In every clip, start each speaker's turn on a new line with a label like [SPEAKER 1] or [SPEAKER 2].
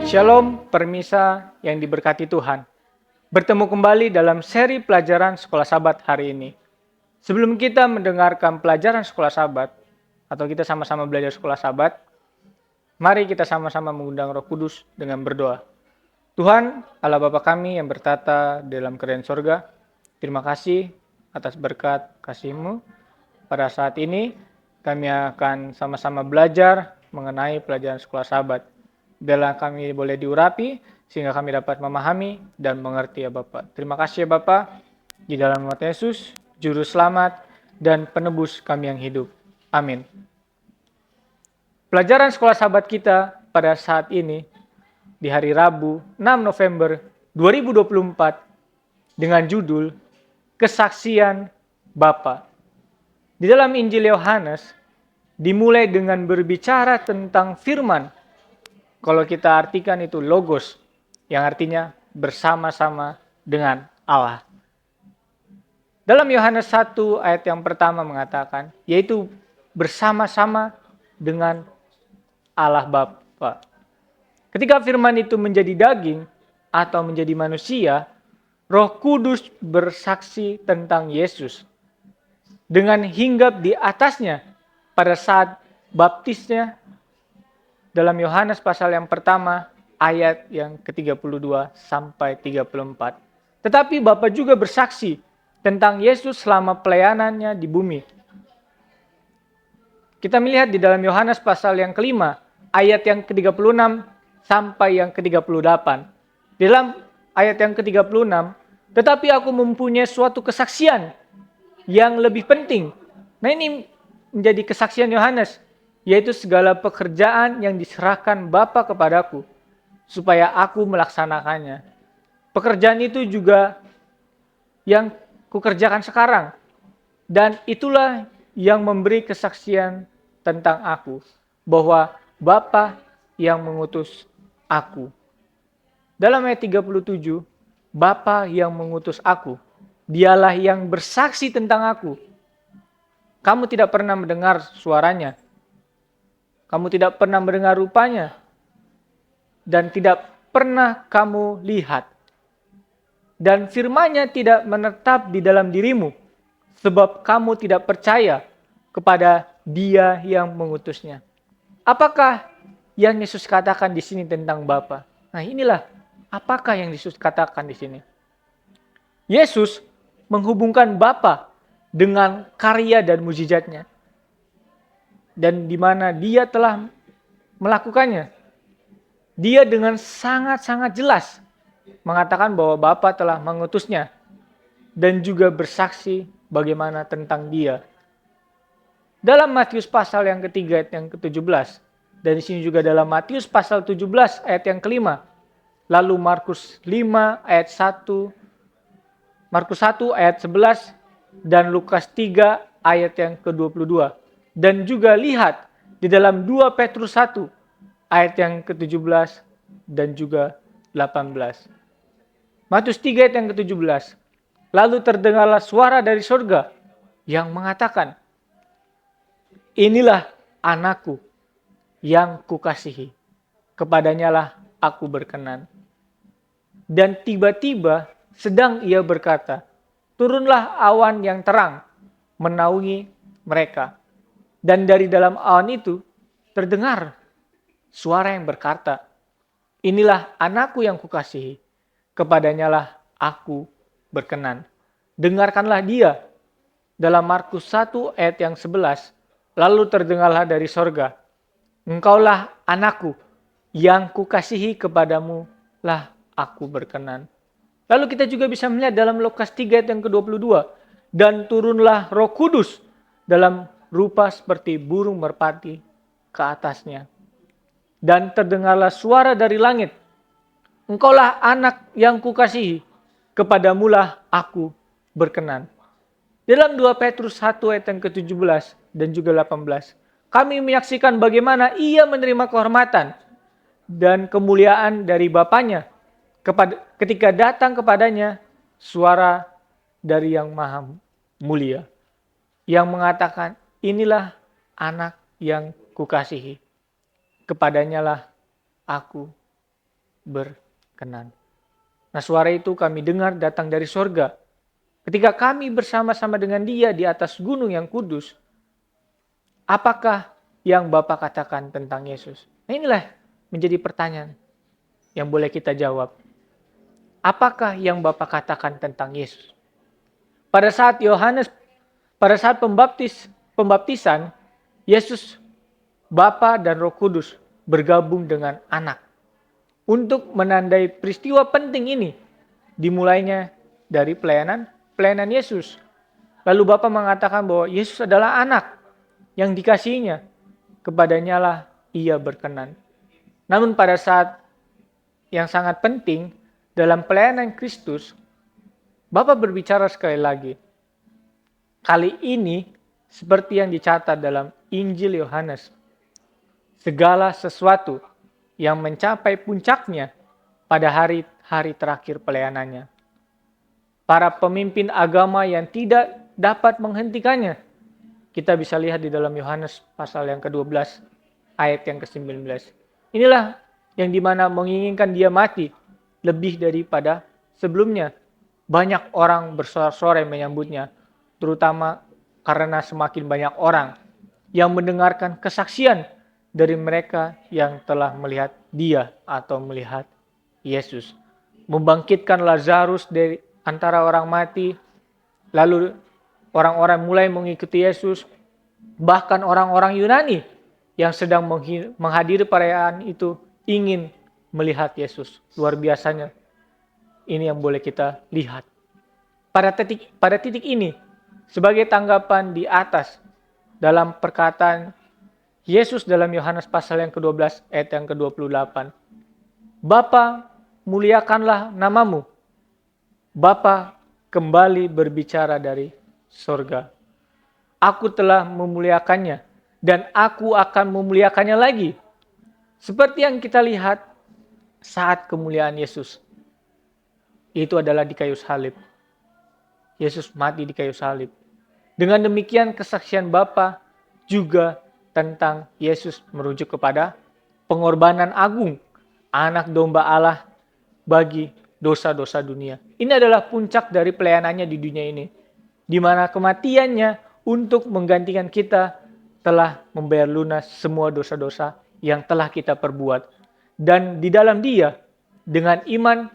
[SPEAKER 1] Shalom, permisa yang diberkati Tuhan. Bertemu kembali dalam seri pelajaran Sekolah Sabat hari ini. Sebelum kita mendengarkan pelajaran Sekolah Sabat, atau kita sama-sama belajar Sekolah Sabat, mari kita sama-sama mengundang Roh Kudus dengan berdoa. Tuhan, Allah Bapa kami yang bertata dalam kerajaan sorga, terima kasih atas berkat kasih-Mu. Pada saat ini, kami akan sama-sama belajar mengenai pelajaran Sekolah Sabat. Biarlah kami boleh diurapi, sehingga kami dapat memahami dan mengerti ya Bapak. Terima kasih ya Bapak, di dalam nama Yesus, Juru Selamat dan Penebus kami yang hidup. Amin. Pelajaran Sekolah Sabat kita pada saat ini, di hari Rabu 6 November 2024, dengan judul Kesaksian Bapa. Di dalam Injil Yohanes, dimulai dengan berbicara tentang firman. Kalau kita artikan itu logos, yang artinya bersama-sama dengan Allah. Dalam Yohanes 1 ayat yang pertama mengatakan, yaitu bersama-sama dengan Allah Bapa. Ketika firman itu menjadi daging atau menjadi manusia, Roh Kudus bersaksi tentang Yesus. Dengan hinggap di atasnya pada saat baptisnya, dalam Yohanes pasal yang pertama, ayat yang ke-32 sampai 34. Tetapi Bapa juga bersaksi tentang Yesus selama pelayanannya di bumi. Kita melihat di dalam Yohanes pasal yang kelima, ayat yang ke-36 sampai yang ke-38. Di dalam ayat yang ke-36, tetapi aku mempunyai suatu kesaksian yang lebih penting. Nah, ini menjadi kesaksian Yohanes, yaitu segala pekerjaan yang diserahkan Bapa kepadaku, supaya aku melaksanakannya. Pekerjaan itu juga yang kukerjakan sekarang, dan itulah yang memberi kesaksian tentang aku, bahwa Bapa yang mengutus aku. Dalam ayat 37, Bapa yang mengutus aku, dialah yang bersaksi tentang aku. Kamu tidak pernah mendengar suaranya, kamu tidak pernah mendengar rupanya, dan tidak pernah kamu lihat. Dan firman-Nya tidak menetap di dalam dirimu, sebab kamu tidak percaya kepada Dia yang mengutusnya. Apakah yang Yesus katakan di sini tentang Bapa? Nah, inilah apakah yang Yesus katakan di sini. Yesus menghubungkan Bapa dengan karya dan mujizatnya. Dan di mana Dia telah melakukannya. Dia dengan sangat-sangat jelas mengatakan bahwa Bapa telah mengutusnya dan juga bersaksi bagaimana tentang Dia. Dalam Matius pasal yang ketiga ayat yang ke-17, dan di sini juga dalam Matius pasal 17 ayat yang kelima, lalu Markus 5 ayat 1, Markus 1 ayat 11, dan Lukas 3 ayat yang ke-22. Dan juga lihat di dalam 2 Petrus 1 ayat yang ke-17 dan juga 18. Matius 3 ayat yang ke-17. Lalu terdengarlah suara dari surga yang mengatakan, inilah anakku yang kukasihi, kepadanya lah aku berkenan. Dan tiba-tiba sedang ia berkata, turunlah awan yang terang menaungi mereka. Dan dari dalam awan itu terdengar suara yang berkata, inilah anakku yang kukasihi, kepadanya lah aku berkenan. Dengarkanlah dia. Dalam Markus 1 ayat yang 11, lalu terdengarlah dari sorga, engkaulah anakku yang kukasihi, kepadamu lah aku berkenan. Lalu kita juga bisa melihat dalam Lukas 3 ayat yang ke-22, dan turunlah Roh Kudus dalam rupa seperti burung merpati ke atasnya. Dan terdengarlah suara dari langit, engkaulah anak yang kukasihi, kepadamulah aku berkenan. Dalam 2 Petrus 1 ayat yang ke-17 dan juga 18, kami menyaksikan bagaimana ia menerima kehormatan dan kemuliaan dari Bapanya ketika datang kepadanya suara dari yang maha mulia, yang mengatakan, inilah anak yang kukasihi, kepadanya lah aku berkenan. Nah, suara itu kami dengar datang dari sorga. Ketika kami bersama-sama dengan Dia di atas gunung yang kudus, apakah yang Bapa katakan tentang Yesus? Nah, inilah menjadi pertanyaan yang boleh kita jawab. Apakah yang Bapa katakan tentang Yesus? Pada saat pembaptisan, Yesus, Bapa dan Roh Kudus bergabung dengan anak. Untuk menandai peristiwa penting ini, dimulainya dari pelayanan Yesus. Lalu Bapa mengatakan bahwa Yesus adalah anak yang dikasihinya, kepadanya lah Ia berkenan. Namun pada saat yang sangat penting dalam pelayanan Kristus, Bapa berbicara sekali lagi. Kali ini seperti yang dicatat dalam Injil Yohanes, segala sesuatu yang mencapai puncaknya pada hari-hari terakhir pelayanannya. Para pemimpin agama yang tidak dapat menghentikannya. Kita bisa lihat di dalam Yohanes pasal yang ke-12 ayat yang ke-19. Inilah yang dimana menginginkan dia mati lebih daripada sebelumnya. Banyak orang bersorak-sorai menyambutnya, terutama karena semakin banyak orang yang mendengarkan kesaksian dari mereka yang telah melihat dia atau melihat Yesus. Membangkitkan Lazarus dari antara orang mati, lalu orang-orang mulai mengikuti Yesus. Bahkan orang-orang Yunani yang sedang menghadiri perayaan itu ingin melihat Yesus. Luar biasanya. Ini yang boleh kita lihat. Pada titik ini, sebagai tanggapan di atas dalam perkataan Yesus dalam Yohanes pasal yang ke-12 ayat yang ke-28. Bapa, muliakanlah namamu. Bapa kembali berbicara dari sorga. Aku telah memuliakannya dan aku akan memuliakannya lagi. Seperti yang kita lihat saat kemuliaan Yesus. Itu adalah di kayu salib. Yesus mati di kayu salib. Dengan demikian kesaksian Bapa juga tentang Yesus merujuk kepada pengorbanan agung anak domba Allah bagi dosa-dosa dunia. Ini adalah puncak dari pelayanannya di dunia ini, di mana kematiannya untuk menggantikan kita telah membayar lunas semua dosa-dosa yang telah kita perbuat. Dan di dalam Dia, dengan iman,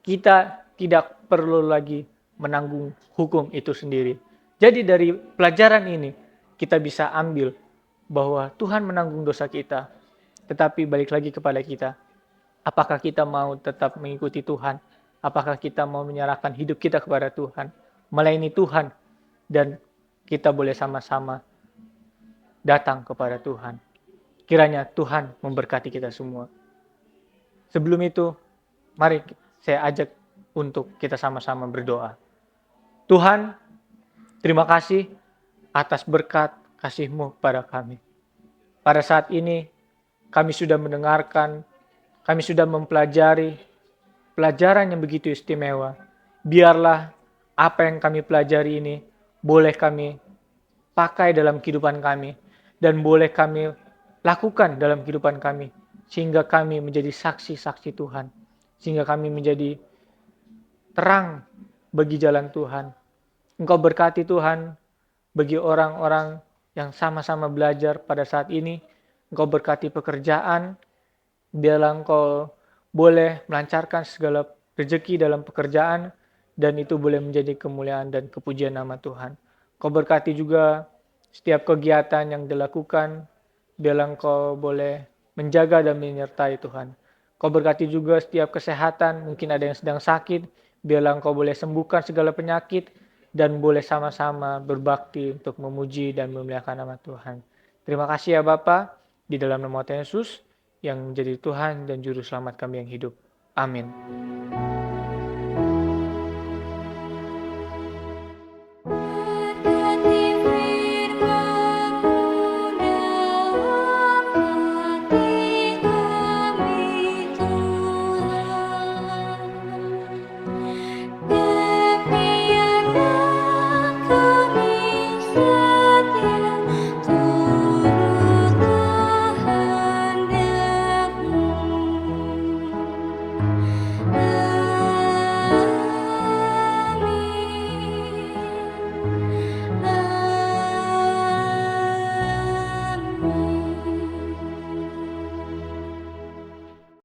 [SPEAKER 1] kita tidak perlu lagi menanggung hukum itu sendiri. Jadi dari pelajaran ini, kita bisa ambil bahwa Tuhan menanggung dosa kita. Tetapi balik lagi kepada kita. Apakah kita mau tetap mengikuti Tuhan? Apakah kita mau menyerahkan hidup kita kepada Tuhan? Melayani Tuhan. Dan kita boleh sama-sama datang kepada Tuhan. Kiranya Tuhan memberkati kita semua. Sebelum itu, mari saya ajak untuk kita sama-sama berdoa. Tuhan, terima kasih atas berkat kasih-Mu pada kami. Pada saat ini, kami sudah mendengarkan, kami sudah mempelajari pelajaran yang begitu istimewa. Biarlah apa yang kami pelajari ini boleh kami pakai dalam kehidupan kami dan boleh kami lakukan dalam kehidupan kami sehingga kami menjadi saksi-saksi Tuhan, sehingga kami menjadi terang bagi jalan Tuhan. Engkau berkati Tuhan bagi orang-orang yang sama-sama belajar pada saat ini. Engkau berkati pekerjaan, biarlah Engkau boleh melancarkan segala rezeki dalam pekerjaan, dan itu boleh menjadi kemuliaan dan kepujian nama Tuhan. Engkau berkati juga setiap kegiatan yang dilakukan, biarlah Engkau boleh menjaga dan menyertai Tuhan. Engkau berkati juga setiap kesehatan, mungkin ada yang sedang sakit, biarlah Engkau boleh sembuhkan segala penyakit, dan boleh sama-sama berbakti untuk memuji dan memuliakan nama Tuhan. Terima kasih ya Bapa, di dalam nama Tuhan Yesus yang menjadi Tuhan dan Juru Selamat kami yang hidup. Amin.